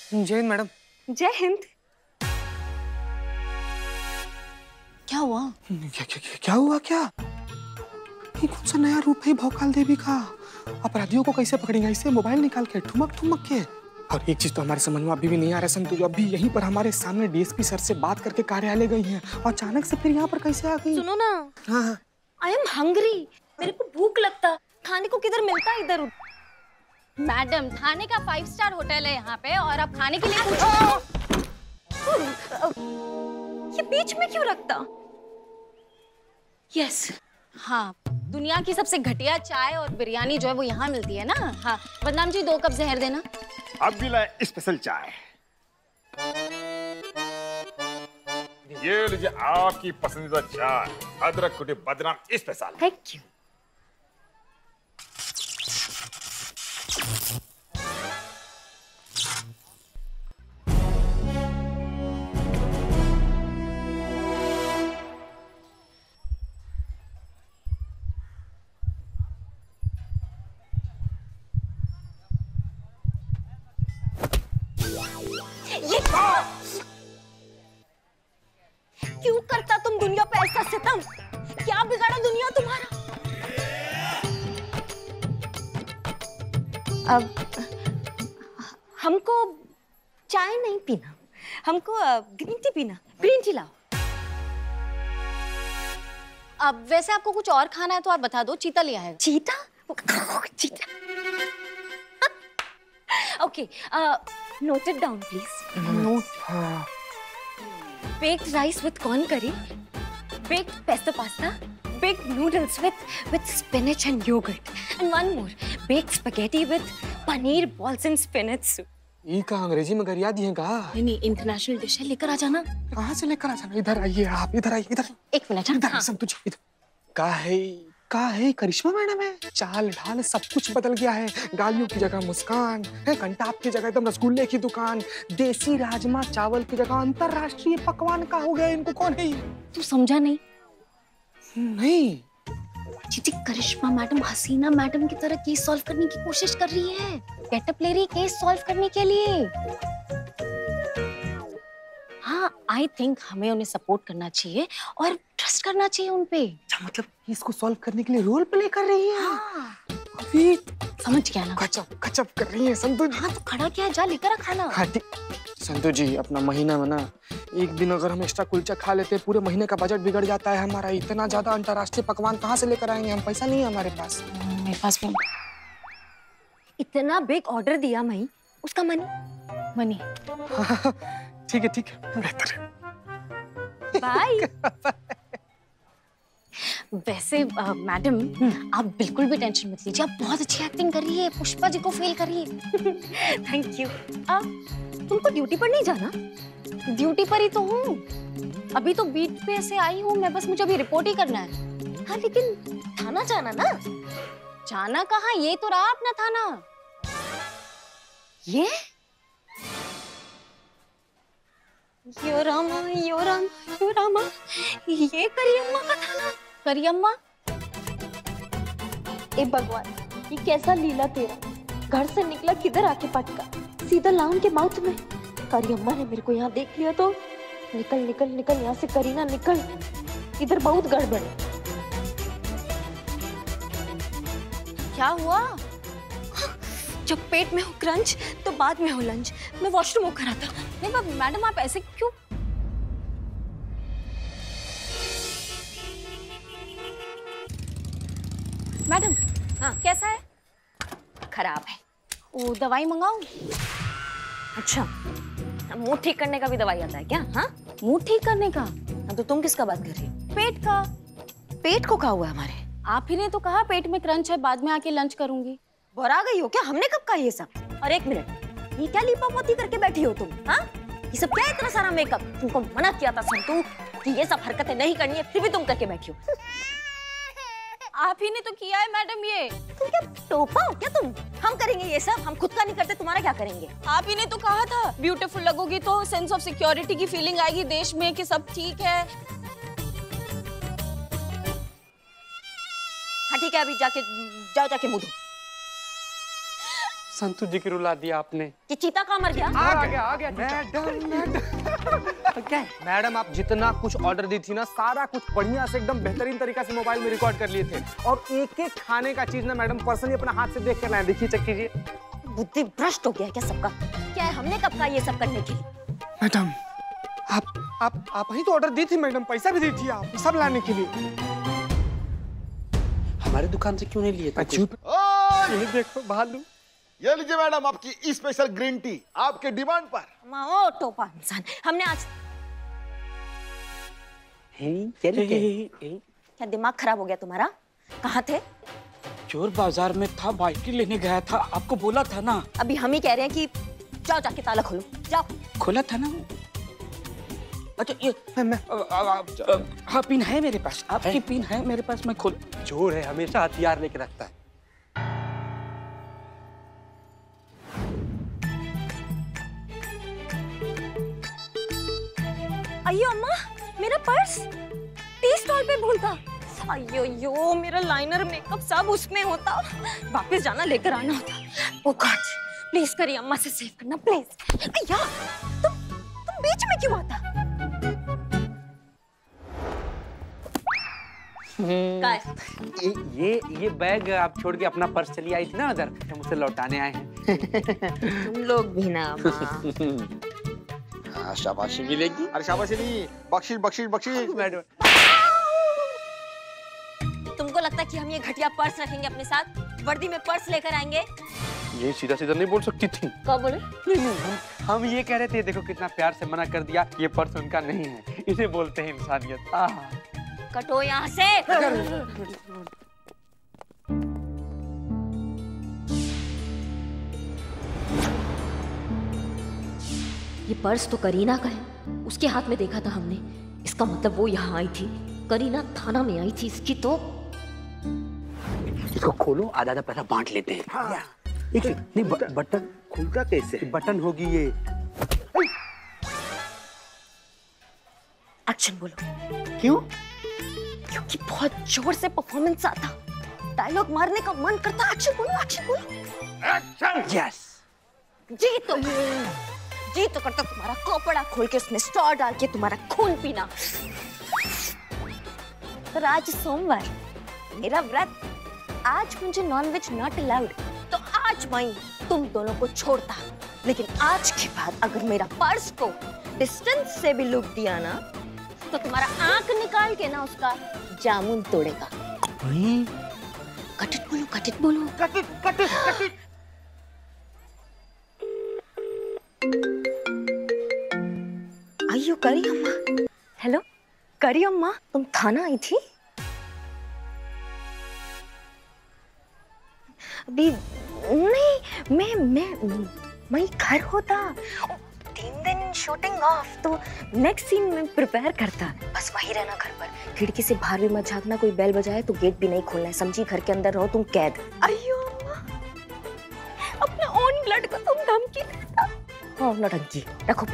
जय हिंद मैडम। जय हिंद। क्या हुआ? क्या हुआ क्या? ये कौन सा नया रूप है भौकाल देवी का? अपराधियों को कैसे पकड़ेंगे? इसे मोबाइल निकाल के ठुमक ठुमक के। और एक चीज तो हमारे समझ में अभी भी नहीं आ रहा संतु, जो अभी यहीं पर हमारे सामने डीएसपी सर से बात करके कार्यालय गई हैं और अचानक से फिर यहाँ पर कैसे आ गई? सुनो ना, हाँ आई एम हंग्री। मेरे को भूख लगता, खाने को किधर मिलता है इधर उधर। मैडम, थाने का 5 स्टार होटल है यहाँ पे और आप खाने के लिए पूछ। ये बीच में क्यों रखता? यस। हाँ, दुनिया की सबसे घटिया चाय और बिरयानी जो है वो यहाँ मिलती है ना। हाँ, बदनाम जी 2 कप जहर देना। अब भी लाए स्पेशल चाय। ये लीजिए आपकी पसंदीदा चाय, अदरक कुटी बदनाम स्पेशल। Thank you. क्यों करता तुम दुनिया पे ऐसा सितम? क्या बिगाड़ा दुनिया तुम्हारा? अब हमको चाय नहीं पीना, हमको ग्रीन टी पीना। ग्रीन टी लाओ। अब वैसे आपको कुछ और खाना है तो आप बता दो, चीता ले आएगा। चीता? चीता। Okay, note it down please. Note. Baked rice with corn curry, baked pesto pasta, baked noodles with spinach and yogurt, and one more, baked spaghetti with paneer balls and spinach soup. ये का अंग्रेजी में गरिया दिए का? नहीं, international dish है, लेकर आ जाना। कहाँ से लेकर आ जाना? इधर आइए आप, इधर आइए, इधर। 1 मिनट। इधर संतु जी, इधर। का है करिश्मा मैडम है। चाल ढाल सब कुछ बदल गया है। गालियों की जगह मुस्कान है, कंटाप की जगह एकदम रसगुल्ले की दुकान, देसी राजमा चावल की जगह अंतरराष्ट्रीय पकवान का हो गया। इनको कौन है? तू समझा नहीं? नहीं चीची, करिश्मा मैडम हसीना मैडम की तरह केस सॉल्व करने की कोशिश कर रही है। गेटअप ले रही है केस सॉल्व करने के लिए। हाँ, आई थिंक हमें उन्हें सपोर्ट करना चाहिए और ट्रस्ट करना चाहिए उनपे। अच्छा, मतलब इसको सॉल्व करने के लिए रोल प्ले कर रही है? हाँ। अभी समझ गया ना? गजब कर रही है संतु जी। हाँ, तो खड़ा क्या है, जा लेकर आ खाना। हाँ ठीक। संतु जी, अपना महीना में ना एक दिन अगर हम एक्स्ट्रा कुलचा खा लेते हैं, पूरे महीने का बजट बिगड़ जाता है हमारा। इतना ज्यादा अंतरराष्ट्रीय पकवान कहाँ से लेकर आएंगे हम? पैसा नहीं है हमारे पास। मेरे पास भी इतना बिग ऑर्डर दिया मई, उसका मनी। ठीक है, बेहतर है। बाय। वैसे मैडम, आप बिल्कुल भी टेंशन मत लीजिए, आप बहुत अच्छी एक्टिंग कर रही है। पुष्पा जी को फेल कर रही है। Thank you. तुमको ड्यूटी पर नहीं जाना? ड्यूटी पर ही तो हूँ, अभी तो बीट पे से आई हूँ मैं, बस मुझे अभी रिपोर्ट ही करना है। हाँ, लेकिन थाना जाना ना। जाना कहाँ, ये तो रहा अपना थाना। ये यो रामा, यो रामा, यो रामा, ये करियम्मा का थाना। करियम्मा? ए भगवान, ये कैसा लीला तेरा। घर से निकला किधर आके पटका, सीधा लाउन के माउथ में। करियम्मा ने मेरे को यहाँ देख लिया तो निकल निकल निकल यहाँ से, करीना निकल, इधर बहुत गड़बड़ है। क्या हुआ? जब पेट में हो क्रंच तो बाद में हो लंच। मैं वॉशरूम होकर आता। नहीं मैडम, आप ऐसे क्यों? मैडम, हाँ, कैसा है? खराब है। ओ, दवाई मंगाऊं? अच्छा, मुंह ठीक करने का भी दवाई आता है क्या? हाँ, मुंह ठीक करने का? तो तुम किसका बात कर रही हो? पेट का। पेट को क्या हुआ हमारे? आप ही ने तो कहा पेट में क्रंच है, बाद में आके लंच करूंगी। भरा गई हो क्या? हमने कब कहा ये सब? और 1 मिनट, ये क्या लीपापोती करके बैठी हो तुम? हाँ, ये सब क्या इतना सारा मेकअप? तुमको मना किया था संतू कि ये सब हरकतें नहीं करनी है, फिर भी तुम करके बैठी हो। आप ही ने तो किया है मैडम ये। तुम क्या टोपा हो क्या तुम? हम करेंगे ये सब? हम खुद का नहीं करते, तुम्हारा क्या करेंगे? आप ही ने तो कहा था ब्यूटीफुल लगोगी तो सेंस ऑफ सिक्योरिटी की फीलिंग आएगी देश में कि सब ठीक है। हाँ ठीक है, अभी जाके जाओ, जाके मुंह धो। संतू जी की रुला दिया आपने। कि चीता कहाँ मर गया? आ गया मैडम। क्या मैडम, आप जितना कुछ ऑर्डर दी थी ना, सारा कुछ बढ़िया से एकदम बेहतरीन तरीका से मोबाइल में रिकॉर्ड कर लिए थे। और एक एक खाने का चीज ना मैडम पर्सनली अपना हाथ से देख कर लाए। देखिए, चेक कीजिए। बुद्धि भ्रष्ट हो गया है क्या सबका? क्या है, हमने कब कहा ये सब करने के लिए? मैडम, आप ही तो ऑर्डर दी थी मैडम, पैसा भी दी थी आप सब लाने के लिए। हमारे दुकान से क्यों नहीं लिए? ये देखो भालू। ये लीजिए मैडम आपकी स्पेशल ग्रीन टी, आपके डिमांड पर। ओ टोपा इंसान, हमने आज क्या दिमाग खराब हो गया तुम्हारा? कहाँ थे? चोर बाजार में था, बाइक लेने गया था, आपको बोला था ना। अभी हम ही कह रहे हैं कि जाओ जाके ताला खोलो, जाओ। खोला था ना। अच्छा ये हाँ, पिन है मेरे पास, आपकी पिन है मेरे पास, मैं खोल। चोर है, हमेशा हथियार लेके रखता है। अयो अम्मा, मेरा पर्स टी स्टॉल पे भूल था। अयो मेरा लाइनर मेकअप सब उसमें होता, वापस जाना लेकर आना होता। ओ गॉड, प्लीज करिए अम्मा से सेव करना प्लीज। अय्या, तुम बीच में क्यों आता? ये बैग आप छोड़ के अपना पर्स चली आई थी ना उधर, हम उसे लौटाने आए हैं। तुम लोग भी ना अम्मा। शाबाशी मिलेगी। अरे शाबाशी नहीं, बख्शीश बख्शीश बख्शीश। मैडम, तुमको लगता है कि हम ये घटिया पर्स रखेंगे अपने साथ? वर्दी में पर्स लेकर आएंगे? ये सीधा सीधा नहीं बोल सकती थी। कब बोले? नहीं, हम ये कह रहे थे, देखो कितना प्यार से मना कर दिया, ये पर्स उनका नहीं है, इसे बोलते हैं इंसानियत। कटो यहाँ से। ये पर्स तो करीना का है, उसके हाथ में देखा था हमने। इसका मतलब वो यहाँ आई थी, करीना थाना में आई थी इसकी। तो इसको खोलो, आधा आधा पैसा बांट लेते हैं। हाँ। नहीं, बटन खुलता कैसे? बटन होगी ये। एक्शन बोलो। क्यों? क्योंकि बहुत जोर से परफॉर्मेंस आता, डायलॉग मारने का मन करता। एक्शन बोलो, एक्शन बोलो। एक्शन। यस। जी तो करता तुम्हारा कपड़ा खोल के उसमें स्ट्रॉ डाल के तुम्हारा खून पीना। पर आज सोमवार, मेरा व्रत, आज मुझे नॉनवेज नॉट अलाउड, तो आज मैं तुम दोनों को छोड़ता। लेकिन आज के बाद अगर मेरा पर्स को डिस्टेंस से भी लुक दिया ना, तो तुम्हारा आंख निकाल के ना उसका जामुन तोड़ेगा। कट इट बोलो, कट इट बोलो। Cut it, cut it, cut it. आइयो करी अम्मा। हेलो करी अम्मा, तुम थाना आई थी? अभी नहीं, मैं घर होता। 3 दिन शूटिंग ऑफ, तो नेक्स्ट सीन में प्रिपेयर करता। बस वही रहना घर पर, खिड़की से बाहर भी मत झांकना, कोई बेल बजाए तो गेट भी नहीं खोलना है, समझी? घर के अंदर रहो तुम कैद। अयो अम्मा, अपना ओन ब्लड को तुम धमकी देता। हाँ नौटंकी रखो।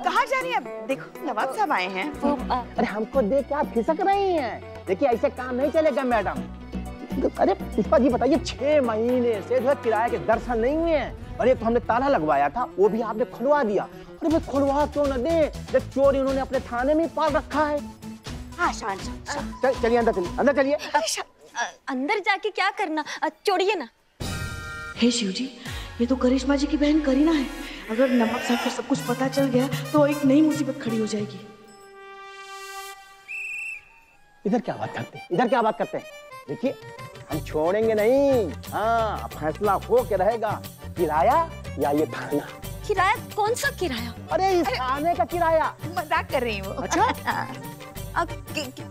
कहाँ जा रही है? देखो नवाब साहब आए हैं। अरे हमको देख के आप खिसक रही हैं। देखिए ऐसे काम नहीं चलेगा मैडम। अरे पुष्पा जी बताइए, 6 महीने से जो है किराए के दर्शन नहीं हुए हैं, और एक तो हमने ताला लगवाया था, वो भी आपने खुलवा दिया। अरे भाई खुलवा क्यों न दे, जब चोर इन्होंने अपने थाने में पाल रखा है। हाँ शांत। चलिए अंदर चलिए, अंदर चलिए। अंदर जाके क्या करना, छोड़िए ना। हे शिव जी, ये तो करिश्मा जी की बहन करीना है। अगर नवाब साहब को सब कुछ पता चल गया तो एक नई मुसीबत खड़ी हो जाएगी। इधर क्या बात करते हैं, इधर क्या बात करते हैं? देखिए हम छोड़ेंगे नहीं। हाँ, फैसला हो के रहेगा, किराया या ये थाना। किराया? कौन सा किराया? अरे इस थाने का किराया। मजाक कर रही हूँ। अच्छा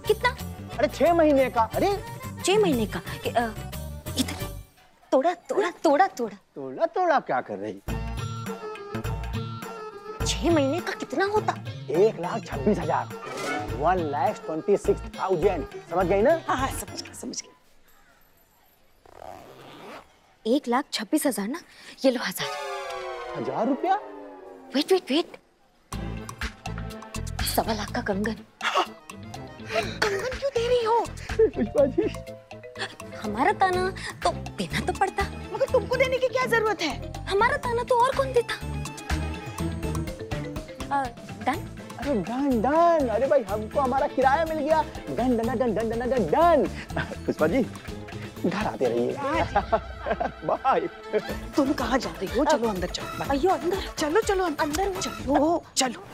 कितना? अरे 6 महीने का। अरे 6 महीने का? इधर तोड़ा तोड़ा तोड़ा तोड़ा तोड़ा तोड़ा क्या कर रही? 6 महीने का कितना होता? 1,26,000। 1,26,000। समझ गई ना? हाँ समझ गई। 1,26,000 ना? ये लो 1000। 1000 रुपया? वेट 1.25 लाख का कंगन। कंगन क्यों दे रही हो? पुष्पा जी हमारा ताना तो देना तो पड़ता, मगर तुमको देने की क्या जरूरत है? हमारा ताना तो और कौन देता? डन। अरे डन डन, अरे भाई हमको हमारा किराया मिल गया। Done done done done done done done. Pushpa ji घर आते रहिए। बाय। तुम कहाँ जा रही हो? चलो अंदर चलो। अयो अंदर, चलो चलो अंदर चलो चलो।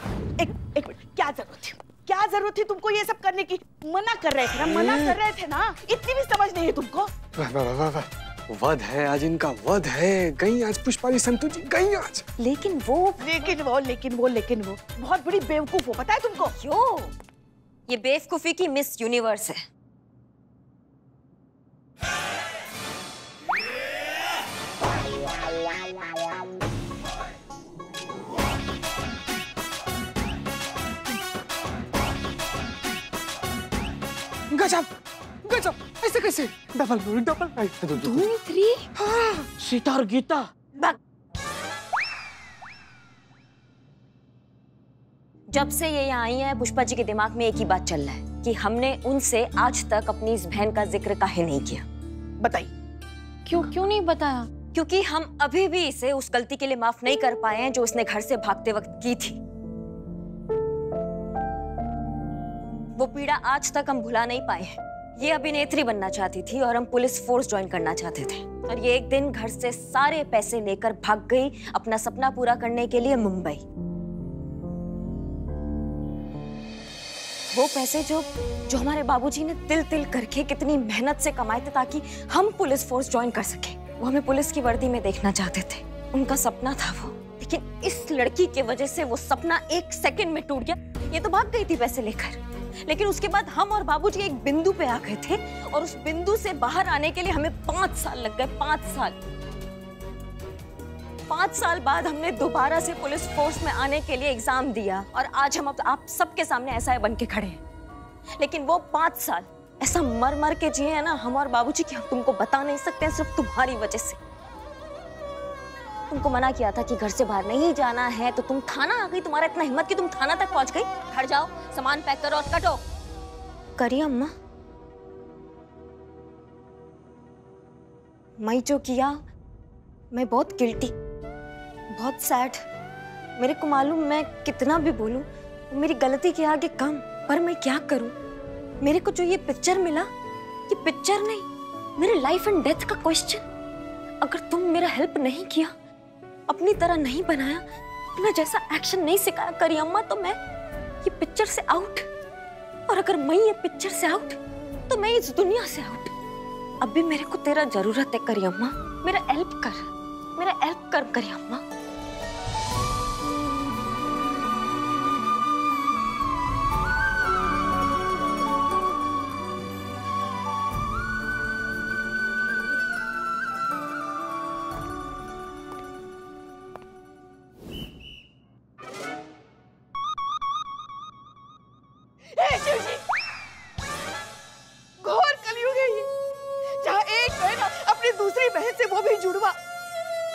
एक मिनट, क्या जरूरत थी? क्या जरूरत थी तुमको ये सब करने की? मना कर रहे थे ना, मना कर रहे थे ना। इतनी भी समझ नहीं है तुमको? वाह वाह वाह वाह, वध है आज, इनका वध है। गई आज पुष्पा जी, संतू जी गई आज। लेकिन वो बहुत बड़ी बेवकूफ हो, पता है तुमको? क्यों? ये बेवकूफी की मिस यूनिवर्स है। गजब गजब, ऐसे कैसे? Double role, double right. 2, 3 Sita और गीता। जब से ये यहाँ आई है, पुष्पा जी के दिमाग में एक ही बात चल रहा है कि हमने उनसे आज तक अपनी इस बहन का जिक्र काहे नहीं किया। बताइए क्यों नहीं बताया? क्योंकि हम अभी भी इसे उस गलती के लिए माफ नहीं कर पाए हैं जो उसने घर से भागते वक्त की थी। वो पीड़ा आज तक हम भुला नहीं पाए हैं। ये अभिनेत्री बनना चाहती थी और हम पुलिस फोर्स ज्वाइन करना चाहते थे, और ये एक दिन घर से सारे पैसे लेकर भाग गई अपना सपना पूरा करने के लिए मुंबई। वो पैसे जो हमारे बाबूजी ने तिल तिल करके कितनी मेहनत से कमाए थे ताकि हम पुलिस फोर्स ज्वाइन कर सके। वो हमें पुलिस की वर्दी में देखना चाहते थे, उनका सपना था वो। लेकिन इस लड़की की वजह से वो सपना 1 सेकंड में टूट गया। ये तो भाग गई थी पैसे लेकर, लेकिन उसके बाद हम और बाबूजी एक बिंदु पे आ गए थे, और उस बिंदु से बाहर आने के लिए हमें 5 साल लग गए। 5 साल। 5 साल बाद हमने दोबारा से पुलिस फोर्स में आने के लिए एग्जाम दिया, और आज हम आप सबके सामने ऐसा बन के खड़े हैं। लेकिन वो 5 साल ऐसा मर मर के जिए हैं ना हम और बाबूजी, कि हम तुमको बता नहीं सकते हैं, सिर्फ तुम्हारी वजह से। तुमको मना किया था कि घर से बाहर नहीं जाना है, तो तुम थाना आ गई। तुम्हारा इतना हिम्मत कि तुम थाना तक पहुंच गई। घर जाओ, सामान पैक करो और कटो। करिए अम्मा। मैं जो किया, मैं बहुत गिल्टी, बहुत सैड। मेरे को मालूम, मैं कितना भी बोलूं वो मेरी गलती के आगे कम, पर मैं क्या करूं? मेरे को जो ये पिक्चर मिला, ये पिक्चर नहीं, मेरे लाइफ एंड डेथ का क्वेश्चन। अगर तुम मेरा हेल्प नहीं किया, अपनी तरह नहीं बनाया, अपना जैसा एक्शन नहीं सिखाया करी अम्मा, तो मैं ये पिक्चर से आउट। और अगर मैं ये पिक्चर से आउट, तो मैं इस दुनिया से आउट। अब भी मेरे को तेरा जरूरत है करी अम्मा, मेरा हेल्प कर करी अम्मा। घोर कलयुग है ये, जहाँ एक बहन अपनी दूसरी बहन से वो भी जुड़वा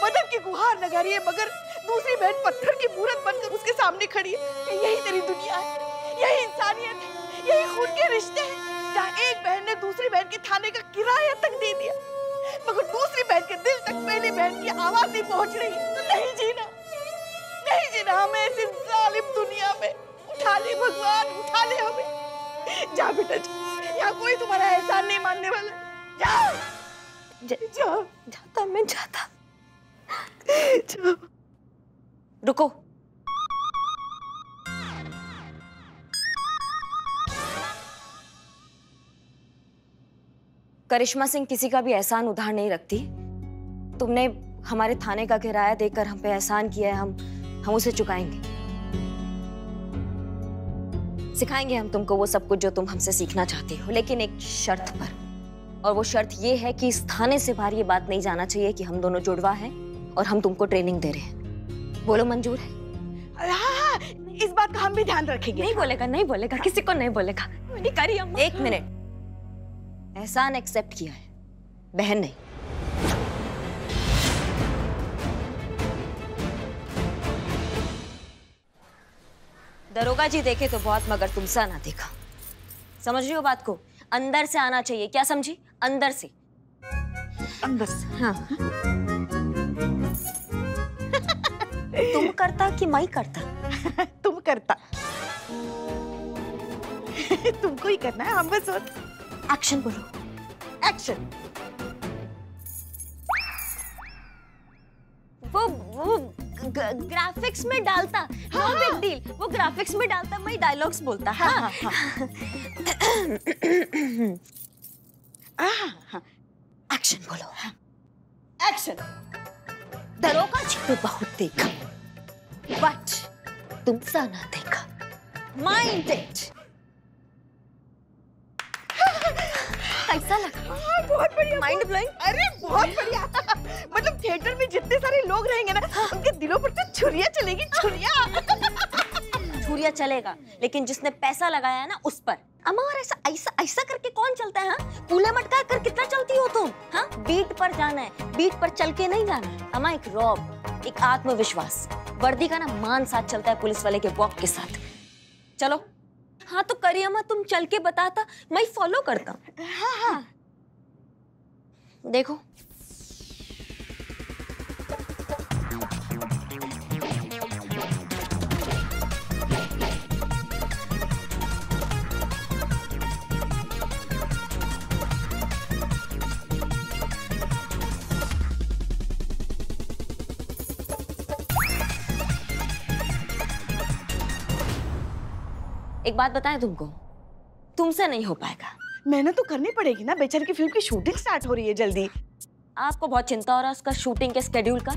मदद की गुहार लगा रही है, मगर दूसरी बहन पत्थर की मूरत बनकर उसके सामने खड़ी है। यही तेरी दुनिया है, यही इंसानियत है, यही खून के रिश्ते हैं, जहाँ एक बहन ने दूसरी बहन के थाने का किराया तक दे दिया, मगर दूसरी बहन के दिल तक पहली बहन की आवाज नहीं पहुंच रही है। तो नहीं जीना हमें इस जालिम दुनिया में। उठा ले भगवान, उठा ले हमें। जा बेटा जा, यहाँ कोई तुम्हारा एहसान नहीं मानने वाला। जाता मैं जाता। रुको। करिश्मा सिंह किसी का भी एहसान उधार नहीं रखती। तुमने हमारे थाने का किराया देकर हम पे एहसान किया है, हम उसे चुकाएंगे। सिखाएंगे हम तुमको वो सब कुछ जो तुम हमसे सीखना चाहती हो, लेकिन एक शर्त पर। और वो शर्त ये है कि इस थाने से बाहर ये बात नहीं जाना चाहिए कि हम दोनों जुड़वा हैं और हम तुमको ट्रेनिंग दे रहे हैं। बोलो मंजूर है? हाँ, इस बात का हम भी ध्यान रखेंगे। नहीं बोलेगा, किसी को नहीं बोलेगा। करी अम्मा। 1 मिनट। एहसान एक्सेप्ट किया है, बहन नहीं। दरोगा जी देखे तो बहुत, मगर तुमसा ना देखा। समझ रही हो बात को? अंदर से आना चाहिए, क्या समझी? अंदर से। अंदर से। हाँ। तुम करता कि मैं करता? तुम करता। तुमको ही करना है, हम बस। एक्शन बोलो। एक्शन। वो ग्राफिक्स में डालता, नो बिग डील। वो ग्राफिक्स में डालता, मैं डायलॉग्स बोलता। हाँ। एक्शन बोलो। एक्शन। दरोगा जी तो बहुत देखा, बट तुमसा ना देखा। Mind it. कैसा लगा? बहुत बढ़िया। Mind blowing. अरे बहुत बढ़िया। मतलब थिएटर में जितने सारे लोग रहेंगे ना, उनके दिलों पर तो छुरियां चलेगी, छुरियां। छुरिया चलेगा, लेकिन जिसने पैसा लगाया है ना उस पर। अम्मा, और ऐसा ऐसा ऐसा करके कौन चलता है? हाँ, कूले मटका कर कितना चलती हो तुम? हाँ, बीट पर जाना है, बीट पर चल के नहीं जाना। अम्मा, एक रॉब, एक आत्मविश्वास, वर्दी का ना मान साथ चलता है पुलिस वाले के वॉक के साथ। चलो। हाँ तो करिए अम्मा, तुम चल के बताता, मैं फॉलो करता। हाँ हाँ। देखो। एक बात बताएं तुमको, तुमसे नहीं हो पाएगा। मेहनत तो करनी पड़ेगी ना, बेचारे की फिल्म की शूटिंग स्टार्ट हो रही है जल्दी। आपको बहुत चिंता हो रहा है उसका शूटिंग के स्केड्यूल का।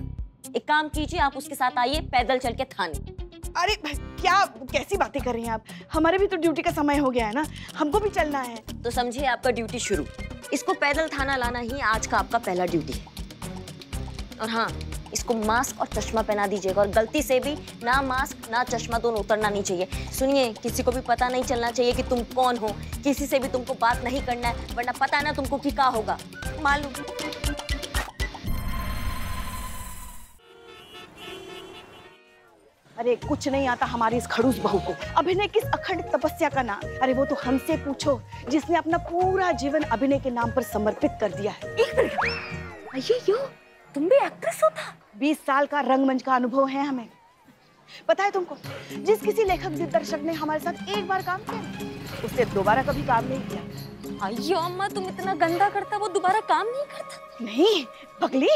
एक काम कीजिए, आप उसके साथ आइए पैदल चल के थाने। अरे क्या कैसी बातें कर रही हैं आप? हमारे भी तो ड्यूटी का समय हो गया है ना, हमको भी चलना है। तो समझिए आपका ड्यूटी शुरू। इसको पैदल थाना लाना ही आज का आपका पहला ड्यूटी है। और हाँ, इसको मास्क और चश्मा पहना दीजिएगा, और गलती से भी ना मास्क ना चश्मा दोनों उतरना नहीं चाहिए। सुनिए, किसी को भी पता नहीं चलना चाहिए कि तुम कौन हो। किसी से भी तुमको बात नहीं करना है, वरना पता है ना तुमको कि क्या होगा, मालूम। अरे कुछ नहीं आता हमारी इस खड़ूस बहू को। अभिनय किस अखंड तपस्या का नाम? अरे वो तो हमसे पूछो, जिसने अपना पूरा जीवन अभिनय के नाम पर समर्पित कर दिया है। अय्यो, तुम भी एक्ट्रेस हो था? 20 साल का रंगमंच का अनुभव है हमें। पता है तुमको, जिस किसी लेखक दिग्दर्शक ने हमारे साथ एक बार काम किया, उससे दोबारा कभी काम नहीं किया। अय्यो अम्मा, तुम इतना गंदा करता, वो दोबारा काम नहीं करता? नहीं पगली,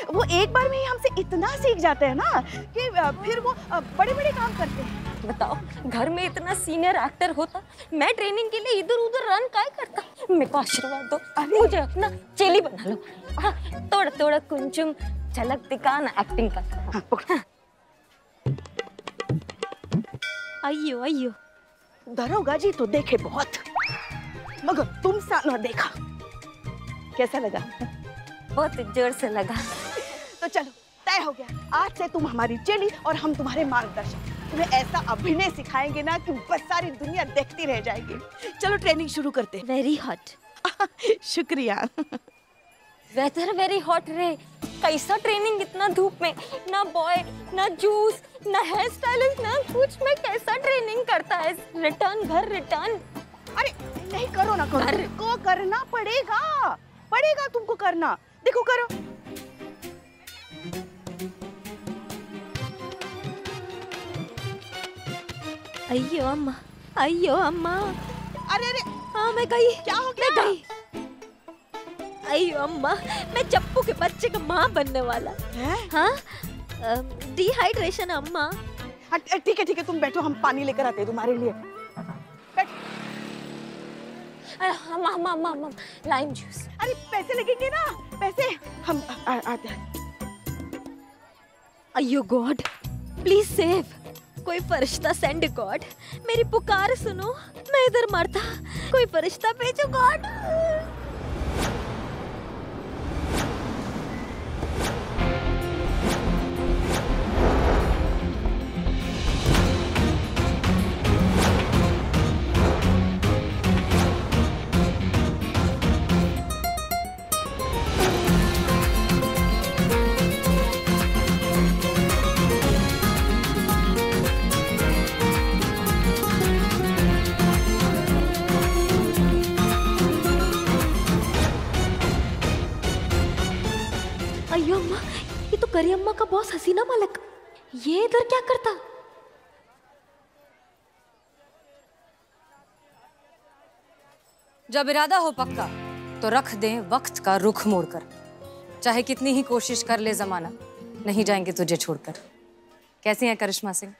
वो एक बार में ही हमसे इतना सीख जाते हैं ना कि फिर वो बड़े-बड़े काम करते हैं। बताओ, घर में इतना सीनियर एक्टर होता, मैं ट्रेनिंग के लिए इधर उधर रन काय करता? मेरे को आशीर्वाद दो, मुझे अपना चेली बना लो। हाँ, थोड़ा थोड़ा कुंचुम झलक दिखाना एक्टिंग का। हाँ। अय्यो अय्यो, दरोगा जी तो देखे बहुत, मगर तुम सा न देखा। कैसा लगा? बहुत जोर से लगा। तो चलो, तय हो गया, आज से तुम हमारी चेली और हम तुम्हारे मार्गदर्शक। तुम्हें ऐसा अभिनय सिखाएंगे ना कि बस सारी दुनिया देखती रह जाएगी। चलो ट्रेनिंग शुरू करते हैं। Very hot. शुक्रिया। वेदर वेरी हॉट रे। कैसा ट्रेनिंग इतना धूप में? ना बॉय, ना जूस, ना हेयर स्टाइलिस्ट, ना कुछ। में कैसा ट्रेनिंग करता है? रिटर्न घर, रिटर्न। अरे नहीं, करो ना, करो। तुमको करना पड़ेगा, पड़ेगा तुमको करना। देखो करो। अय्यो अम्मा, अय्यो अम्मा। अरे अरे, हाँ मैं गई। क्या हो गया? मैं गई। अय्यो अम्मा, मैं चप्पू के बच्चे का माँ बनने वाला। हाँ, डिहाइड्रेशन अम्मा। ठीक है ठीक है, तुम बैठो, हम पानी लेकर आते हैं तुम्हारे लिए। Lime juice. अरे पैसे लगेंगे ना, पैसे हम आते हैं। अय्यो गॉड, प्लीज सेव। कोई फरिश्ता सेंड गॉड, मेरी पुकार सुनो, मैं इधर मरता। कोई फरिश्ता भेजो गॉड। परी अम्मा का बॉस हसीना मलिक ये इधर क्या करता? जब इरादा हो पक्का तो रख दें वक्त का रुख मोड़कर। चाहे कितनी ही कोशिश कर ले जमाना, नहीं जाएंगे तुझे छोड़कर। कैसी हैं करिश्मा सिंह?